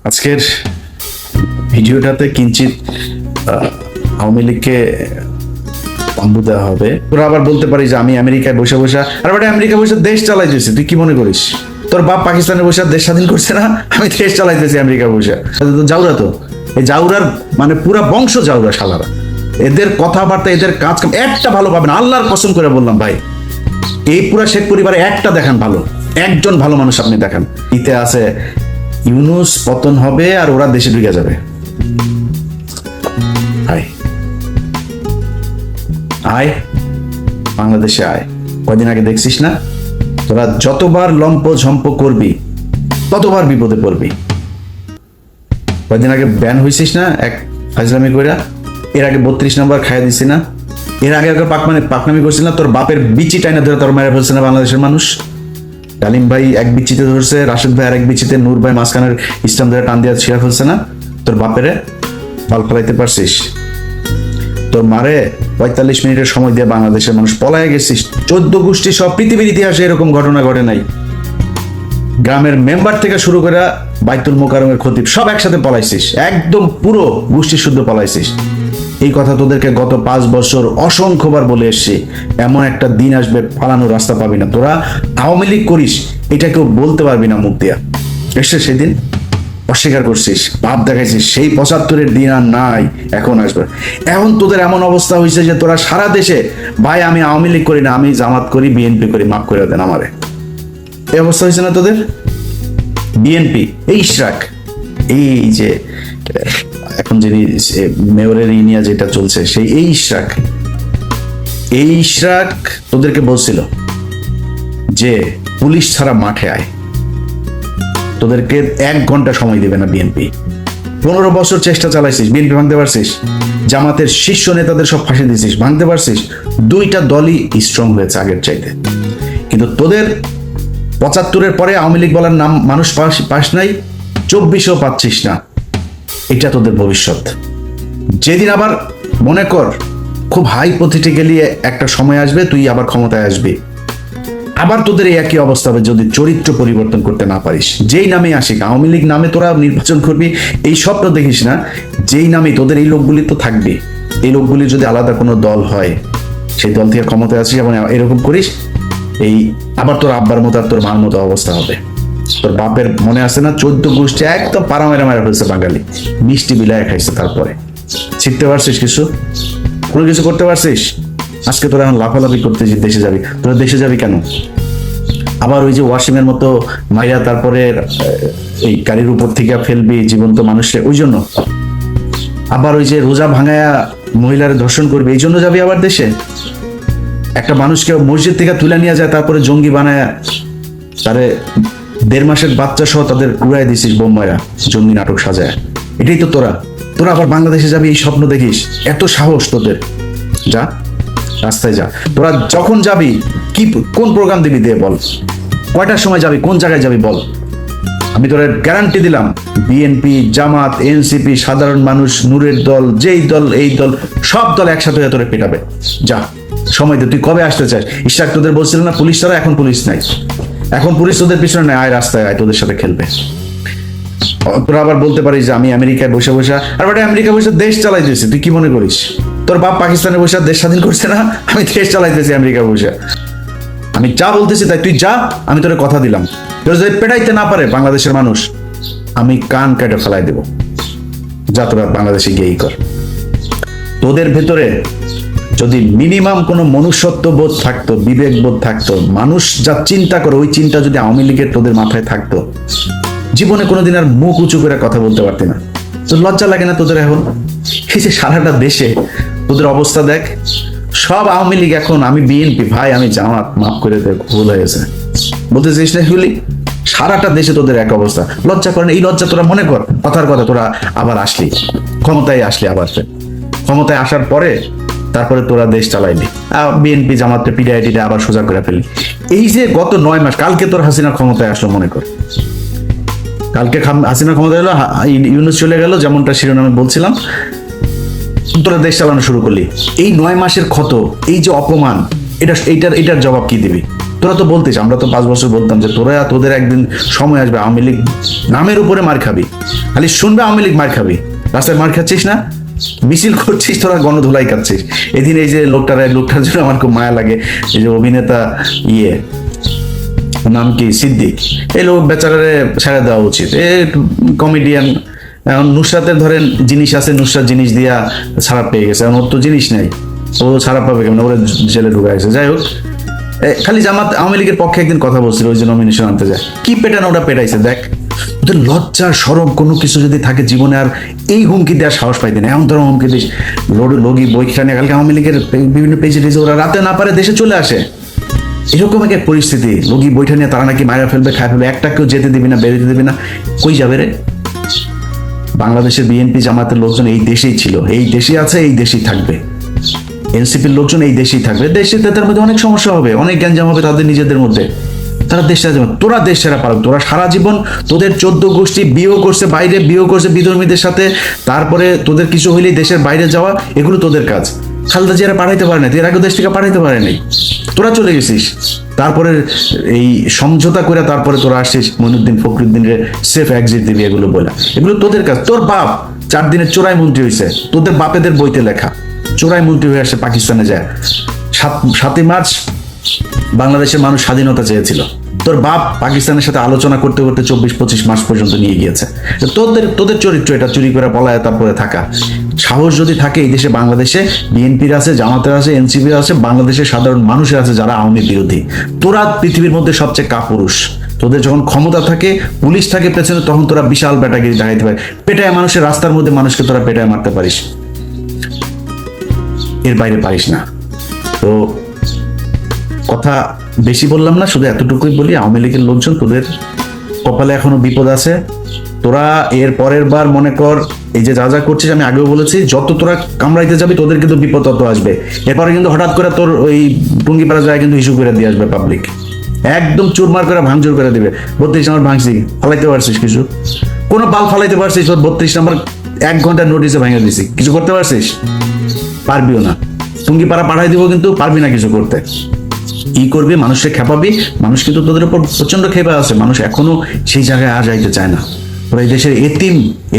আজকের ভিডিওটাতে কিঞ্চিত আওয়ামী লীগকে পাম্বু দেওয়া হবে। তোরা আবার বলতে পারিস যে আমি আমেরিকায় বসে বসে, আর বেটা আমেরিকা বসে দেশ চালাইতেছি, তুই কি মনে করিস? তোর বাপ পাকিস্তানে বসে দেশ স্বাধীন করছে না? আমি দেশ চালাইতেছি আমেরিকা বসে। জাউরা তো এই জাউরার মানে পুরা বংশ জাউরা শালারা। এদের কথাবার্তা, এদের কাজ কাম একটা ভালো পাবেন, আল্লাহর কসম করে বললাম ভাই। এই পুরা শেখ পরিবারে একটা দেখান ভালো, একজন ভালো মানুষ আপনি দেখান। ইতে আছে ইউনূস পতন হবে আর ওরা দেশে ঢুকে যাবে। আয় আয় বাংলাদেশে আয়। কয়দিন আগে দেখছিস না, তোরা যতবার লম্প ঝম্প করবি ততবার বিপদে পড়বি। কয়দিন আগে ব্যান হয়েছিস না এক ফাজলামি কইরা, এর আগে 32 নম্বর খাইয়া দিছি না, এর আগে পাকনামি করছিল না, তোর বাপের বিচি টাইনা ধরে তোর মেরে ফেলছে না বাংলাদেশের মানুষ। ডালিম ভাই এক বিচিতে ধরছে, রাশেদ ভাই আর এক বিচিতে, নূর ভাই মাঝখানের ইসলাম ধরে টান দিয়ে ছিঁড়া ফেলছে না, তোর বাপেরে পাল ফেলাইতে পারছিস? তোর মারে 45 মিনিটের সময় দিয়ে বাংলাদেশের মানুষ পলায় গেছিস। 14 গোষ্ঠী সব পৃথিবীর ইতিহাসে এরকম ঘটনা ঘটে নাই। গ্রামের মেম্বার থেকে শুরু করে বাইতুল মোকাররমের খতিব সব একসাথে পলাইছিস, একদম পুরো গোষ্ঠী শুদ্ধ পলাইছিস। এই কথা তোদেরকে গত 5 বছর অসংখ্যবার বলে এসছি। এমন একটা দিন আসবে পালানোর রাস্তা পাবি না। তোরা আওয়ামী লীগ করিস এটা কেউ বলতে পারবি না মুখ দিয়া। এসে সেদিন অস্বীকার করছিস, ভাব দেখাইছিস, সেই 75-এর দিন আর নাই, এখন আসবে। এখন তোদের এমন অবস্থা হয়েছে যে তোরা সারা দেশে ভাই আমি আওয়ামী লীগ করি না, আমি জামাত করি, বিএনপি করি, মাফ করে দেন আমারে। এই অবস্থা হয়েছে না তোদের? বিএনপি এই ইশরাক, এই যে এখন যিনি মেয়রের ইনিয়া যেটা চলছে সেই এই ইশরাক তোদেরকে বলছিল যে পুলিশ ছাড়া মাঠে আয়, তোদেরকে 1 ঘন্টা সময় দিবে না বিএনপি। 15 বছর চেষ্টা চালাইছিস, বিএনপি ভাঙতে পারছিস? জামাতের শীর্ষ নেতাদের সব ফাঁসি দিছিস, ভাঙতে পারছিস? 2টা দলই স্ট্রং হয়েছে আগের চাইতে। কিন্তু তোদের 75-এর পরে আওয়ামী লীগ বলার নাম মানুষ পাস নাই, 24ও পাচ্ছিস না। এটা তোদের ভবিষ্যৎ। যেদিন আবার মনে কর খুব হাইপোথেটিক্যালি একটা সময় আসবে, তুই আবার ক্ষমতায় আসবি, আবার তোদের এই একই অবস্থা হবে যদি চরিত্র পরিবর্তন করতে না পারিস। যেই নামে আসিক, আওয়ামী লীগ নামে তোরা নির্বাচন করবি, এই স্বপ্ন দেখিস না। যেই নামে তোদের এই লোকগুলি তো থাকবে, এই লোকগুলি যদি আলাদা কোনো দল হয়, সেই দল থেকে ক্ষমতায় আসিস এবং এরকম করিস, এই আবার তোর আব্বার মতো আর তোর মার মতো অবস্থা হবে। তোর বাপের মনে আছে না 14 গোষ্ঠী একদম পাড়া মেরা মেরা ফেলছে বাঙালি, মিষ্টি বিলায় খাইছে। তারপরে শিখতে পারছিস কিছু? কোনো কিছু করতে পারছিস? আজকে তোরা এখন লাফালাফি করতেছিস দেশে যাবি। তোরা দেশে যাবি কেন? আবার ওই যে ওয়াসিম এর মতো মাইয়া তারপরে এই গাড়ির উপর থেকে ফেলবি জীবন্ত মানুষকে, ওই জন্য? আবার ওই যে রোজা ভাঙায়া মহিলার ধর্ষণ করবি, এই জন্য যাবি আবার দেশে? একটা মানুষকে মসজিদ থেকে তুলে নিয়ে যায়, তারপরে জঙ্গি বানায়া তারে 1.5 মাসের বাচ্চা সহ তাদের উড়াই দিছিস বোম্বাইয়া, জঙ্গি নাটক সাজায়। এটাই তো তোরা আবার বাংলাদেশে যাবি এই স্বপ্ন দেখিস? এত সাহস তোদের? যা রাস্তায় যা। তোরা যখন যাবি কোন প্রোগ্রাম দিবি দিয়ে বল, কয়টার সময় যাবি, কোন জায়গায় যাবি বল। আমি তোরা গ্যারান্টি দিলাম, বিএনপি, জামাত, এনসিপি, সাধারণ মানুষ, নূরের দল, যেই দল এই দল, সব দল একসাথে হয়ে তোরা পেটাবে। যা সময় দে। তুই কবে আসতে চাস? ইশরাক তোদের বলছিল না পুলিশ ছাড়া? এখন পুলিশ নাই, এখন পুলিশ তোদের পিছনে নেই, আয় রাস্তায় আয়, তোদের সাথে খেলবে। তোরা আবার বলতে পারিস যে আমি আমেরিকায় বসে বসে, আর বেটা আমেরিকা বসে দেশ চালাইতেছি, তুই কি মনে করিস? তোর বাপ পাকিস্তানে বসে দেশ স্বাধীন করছে না? আমি দেশ চালাইতেছি আমেরিকা বসে। আমি যা বলতেছি তাই তুই যা, আমি তোর কথা দিলাম। তোর যদি পেটাইতে না পারে বাংলাদেশের মানুষ, আমি কান কেটে ফেলাই দেব। যা তোরা বাংলাদেশে গিয়েই কর। তোদের ভেতরে যদি মিনিমাম কোনো মনুষ্যত্ব বোধ থাকতো, বিবেক বোধ থাকতো, মানুষ যা চিন্তা করে ওই চিন্তা যদি আওয়ামী লীগের তোদের মাথায় থাকতো, জীবনে কোনোদিন আর মুখ উঁচু করে কথা বলতে পারতি না। তো লজ্জা লাগে না তোদের এখন? এই যে সারাটা দেশে তোদের অবস্থা দেখ, সব আওয়ামী লীগ এখন, আমি বিএনপি, ভাই আমি জামাত, মাফ করে দেখ, ভুল হয়ে গেছে বলতে চাইস না এগুলি? সারাটা দেশে তোদের এক অবস্থা। লজ্জা করে না? এই লজ্জা তোরা মনে কর, কথার কথা তোরা আবার আসলি ক্ষমতায়, আবার ক্ষমতায় আসার পরে তারপরে তোরা দেশ চালাইলি, বিএনপি জামাতের পিডিআইটিটা আবার সোজা করে ফেললি। এই যে গত 9 মাস, কালকে তোর হাসিনা ক্ষমতায় আসলো, মনে কর কালকে হাসিনা ক্ষমতায় এলো, ইউনূস চলে গেল, যেমনটা শিরোনামে বলছিলাম, তোরা দেশ চালানো শুরু করলি। এই 9 মাসের ক্ষত, এই যে অপমান, এটার জবাব কি দিবি? তোরা তো বলতিস, আমরা তো 5 বছর বলতাম যে তোদের একদিন সময় আসবে আওয়ামী লীগ নামের উপরে মার খাবি, খালি শুনবে আওয়ামী লীগ মার খাবি, রাস্তায় মার খাচ্ছিস না, মিছিল করছিস, তোরা গণধুলাই খাচ্ছিস। এদিন এই যে লোকটার জন্য আমার খুব মায়া লাগে, এই যে অভিনেতা নাম কি সিদ্দিক, এই লোক বেচারারে ছেড়ে দেওয়া উচিত, এ কমেডিয়ান। এখন নুসরাতের ধরেন জিনিস আছে, নুসরাত জিনিস দিয়া ছাড়া পেয়ে গেছে, এখন ওর তো জিনিস নাই, ও ছাড়া পাবে কেমন, ওরা জেলে ঢুকাইছে। যাই হোক, খালি জামাত আওয়ামী লীগের পক্ষে একদিন কথা বলছিল, ওই যে নমিনেশন আনতে যায়, কি পেটানো ওটা পেটাইছে দেখ। ওদের লজ্জা শরম কোনো কিছু যদি থাকে জীবনে, আর এই হুমকি দেওয়ার সাহস পাইতে না। এমন ধরো হুমকি দিস, লগি বইখানে নিয়ে কালকে আওয়ামী লীগের বিভিন্ন পেজে ওরা রাতে না পারে দেশে চলে আসে, এরকম এক পরিস্থিতি। লগি বইটা নিয়ে তারা নাকি মারা ফেলবে, খায় ফেলবে, একটা কেউ যেতে দিবি না, বেরোতে দিবি না, কই যাবে রে? বাংলাদেশের বিএনপি জামাতের লোকজন এই দেশেই ছিল, এই দেশেই আছে, এই দেশেই থাকবে। এনসিপির লোকজন এই দেশেই থাকবে, দেশে তাদের মধ্যে অনেক সমস্যা হবে, অনেক গ্যাঞ্জাম হবে তাদের নিজেদের মধ্যে, তারা দেশ ছাড়া যাবে। তোরা দেশ ছাড়া পারো, তোরা সারা জীবন তোদের 14 গোষ্ঠী বিয়েও করছে, বাইরে বিয়েও করছে বিধর্মীদের সাথে, তারপরে তোদের কিছু হইলেই দেশের বাইরে যাওয়া, এগুলো তোদের কাজ। খালেদা জিয়ারা পাঠাইতে পারে না, এর আগে দেশ থেকে পাঠাইতে পারে নাই, তোরা চলে গেছিস। তারপরে এই সমঝোতা করে তারপরে তোরা আসছিস মইনুদ্দিন ফখরুদ্দিনের সেফ এক্সিট দিবি, এগুলো বলা, এগুলো তোদের কাজ। তোর বাপ 4 দিনের চোরাই মন্ত্রী হয়েছে, তোদের বাপেদের বইতে লেখা, চোরাই মন্ত্রী হয়ে আসে পাকিস্তানে যায়। 7ই মার্চ বাংলাদেশের মানুষ স্বাধীনতা চেয়েছিল, তোর বাপ পাকিস্তানের সাথে আলোচনা করতে করতে 24-25 মাস পর্যন্ত নিয়ে গিয়েছে। তোদের চরিত্র এটা, চুরি করে পলায় তারপরে থাকা। সাহস যদি থাকে এই দেশে, বাংলাদেশে বিএনপির আছে, জামাতের আছে, এনসিপির আছে, বাংলাদেশের সাধারণ মানুষের আছে যারা আওয়ামী বিরোধী। তোরা পৃথিবীর মধ্যে সবচেয়ে কাপুরুষ। তোদের যখন ক্ষমতা থাকে, পুলিশ থাকে পেছনে, তখন তোরা বিশাল বেটাগিরি দেখাইতে পারে, পেটায় মানুষের রাস্তার মধ্যে মানুষকে তোরা পেটায় মারতে পারিস, এর বাইরে পারিস না। তো কথা বেশি বললাম না, শুধু এতটুকুই বলি, আওয়ামী লীগের লোকজন তোদের কপালে এখনো বিপদ আছে। তোরা এর পরের বার মনে কর এই যে যা যা করছিস, আমি আগেও বলেছি, যত তোরা কামড়াইতে যাবি তোদের কিন্তু বিপদ তত আসবে। এরপরে কিন্তু হঠাৎ করে তোর ওই টুঙ্গিপাড়া যায় কিন্তু ইস্যু করে দিয়ে আসবে পাবলিক, একদম চুরমার করে ভাঙচুর করে দিবে। 32 নম্বর ভাঙছি, ফালাইতে পারছিস কিছু? কোনো বাল ফালাইতে পারছিস? 32 নম্বর 1 ঘন্টার নোটিসে ভাঙে দিছি, কিছু করতে পারছিস? পারবিও না। টুঙ্গিপাড়া পাঠাই দিব, কিন্তু পারবি না কিছু করতে। কি করবি? মানুষকে খেপাবি, মানুষ কিন্তু তোদের উপর প্রচন্ড খেপা আছে, মানুষ এখনো সেই জায়গায় আর যাইতে চায় না। তোরা এই দেশের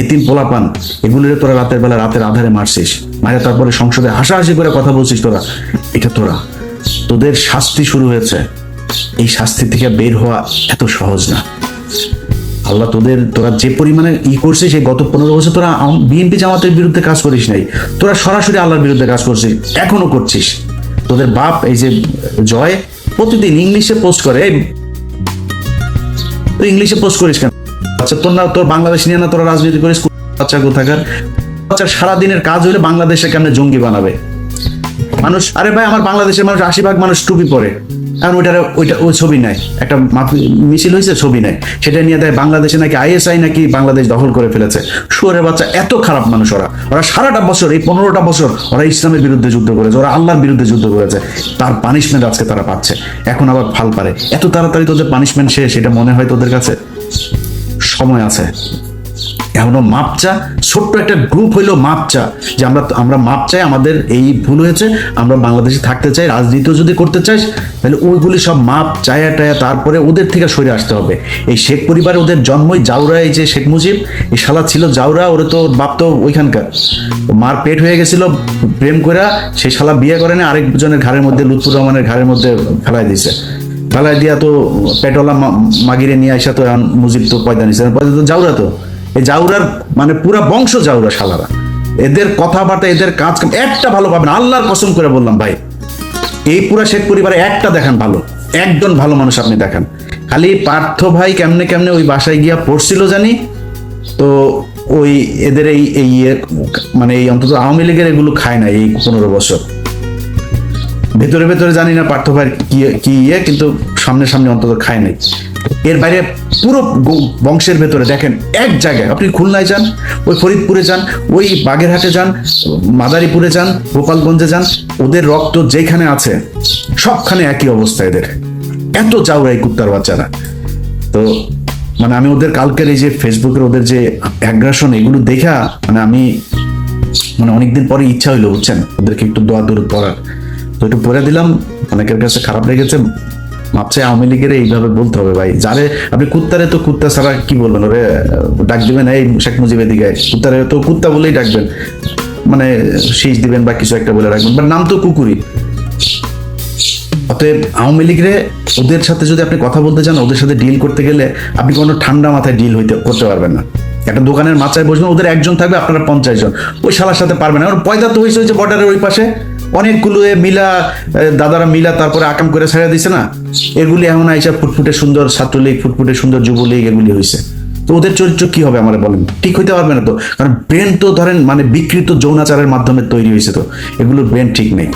এতিম পোলাপান, এগুলোর তোরা রাতের বেলা রাতের আধারে মারছিস, মারে তারপরে সংসদে হাসাহাসি করে কথা বলছিস। এটা তোদের শাস্তি শুরু হয়েছে, এই শাস্তি থেকে বের হওয়া এত সহজ না। আল্লাহ তোরা যে পরিমাণে করছিস, এই গত 15 বছর তোরা বিএনপি জামাতের বিরুদ্ধে কাজ করিস নাই, তোরা সরাসরি আল্লাহর বিরুদ্ধে কাজ করছিস, এখনো করছিস। তোদের বাপ এই যে জয় প্রতিদিন ইংলিশে পোস্ট করে, তুই ইংলিশে পোস্ট করিস কেন? আচ্ছা, তোর বাংলাদেশ নিয়ে না তোরা রাজনীতি করিস? বাচ্চা কোথাকার বাচ্চার সারাদিনের কাজ হলে বাংলাদেশে কেমনে জঙ্গি বানাবে মানুষ। আরে ভাই, আমার বাংলাদেশের মানুষ 80% মানুষ টুপি পরে, এখন ওই ছবি নাই, একটা মিছিল হয়েছে, ছবি নাই, সেটা নিয়ে দেয় বাংলাদেশে নাকি আইএসআই নাকি বাংলাদেশ দখল করে ফেলেছে। শুয়োরের বাচ্চা, এত খারাপ মানুষ ওরা সারাটা বছর, এই 15টা বছর ওরা ইসলামের বিরুদ্ধে যুদ্ধ করেছে, ওরা আল্লাহর বিরুদ্ধে যুদ্ধ করেছে, তার পানিশমেন্ট আজকে তারা পাচ্ছে। এখন আবার ফাল পারে, এত তাড়াতাড়ি তোদের পানিশমেন্ট শেষ এটা মনে হয় তোদের কাছে? সময় আছে, এখনো মাপ চা। ছোট্ট একটা গ্রুপ হইলো মাপ চা, যে আমরা মাপ চাই, আমাদের এই ভুল হয়েছে, আমরা বাংলাদেশে থাকতে চাই, রাজনীতিও যদি করতে চাই তাহলে ওইগুলি সব মাপ চায়া টায়া, তারপরে ওদের থেকে সরে আসতে হবে। এই শেখ পরিবারে ওদের জন্মই জাউরা, এই যে শেখ মুজিব, এই শালা ছিল জাউরা, ওরে তো বাপ তো ওইখানকার, মার পেট হয়ে গেছিল প্রেম করে, সেই শালা বিয়ে করে না, আরেকজনের ঘাড়ের মধ্যে, লুৎফুর রহমানের ঘাড়ের মধ্যে ফেলাই দিয়েছে, ফেলাই দিয়া তো পেটওয়ালা মাগিরে নিয়ে আসা, তো এখন মুজিব তো পয়দা নিছে, পয়দা তো জাউরা, তো এই জাউরার মানে পুরা বংশ জাউরা শালারা। এদের কথাবার্তা, এদের কাজ একটা ভালো পাবেন, আল্লাহর কসম করে বললাম ভাই, এই পুরা শেখ পরিবারে একটা দেখান ভালো, একজন ভালো মানুষ আপনি দেখান। খালি পার্থ ভাই কেমনে ওই বাসায় গিয়া পড়ছিল জানি, তো ওই এদের এই মানে এই অন্তত আওয়ামী লীগের এগুলো খায় না এই 15 বছর। ভেতরে জানি না পার্থ ভাই কি কিন্তু সামনে অন্তত খায় নাই। এর বাইরে পুরো বংশের ভেতরে দেখেন, এক জায়গায় আপনি খুলনায় যান, ওই ফরিদপুরে যান, ওই বাগেরহাটে যান, মাদারীপুরে যান, গোপালগঞ্জে যান, ওদের রক্ত যেখানে আছে সবখানে একই অবস্থা এদের, এত জাউরাই কুত্তার বাচ্চারা। তো মানে আমি ওদের কালকের এই যে ফেসবুকের ওদের যে অ্যাগ্রাসন, এগুলো দেখা মানে আমি অনেকদিন পরে ইচ্ছা হইলো, বুঝছেন, ওদেরকে একটু দোয়া দূর পড়ার, তো একটু পড়ে দিলাম। অনেকের কাছে খারাপ লেগেছে, মাপ চাই আওয়ামী লীগের এইভাবে বলতে হবে ভাই। যারে আপনি কুত্তারে তো কুত্তা ছাড়া কি বলবেন, ওরে ডাক দিবেন এই শেখ মুজিবের দিকে, কুত্তারে তো কুত্তা বলেই ডাকবেন, মানে শীষ দিবেন বা কিছু একটা বলে রাখবেন, বাট নাম তো কুকুরই। অতএব আওয়ামী লীগরে ওদের সাথে যদি আপনি কথা বলতে চান, ওদের সাথে ডিল করতে গেলে আপনি কোনো ঠান্ডা মাথায় ডিল করতে পারবেন না। একটা দোকানের মাথায় বসবেন, ওদের একজন থাকবে, আপনারা 50 জন, ওই শালার সাথে পারবেন না। পয়দা তো হয়েছে বর্ডারের ওই পাশে অনেকগুলো মিলা, দাদারা মিলা তারপরে আকাম করে ছেড়ে দিছে না, এগুলি এমন আইসা ফুটফুটে সুন্দর ছাত্রলীগ, ফুটফুটে সুন্দর যুবলীগ, এগুলি হয়েছে। তো ওদের চরিত্র কি হবে আমার বলেন, ঠিক হইতে পারবে না তো, কারণ ব্রেন তো ধরেন মানে বিকৃত যৌনাচারের মাধ্যমে তৈরি হয়েছে, তো এগুলোর ব্রেন ঠিক নেই।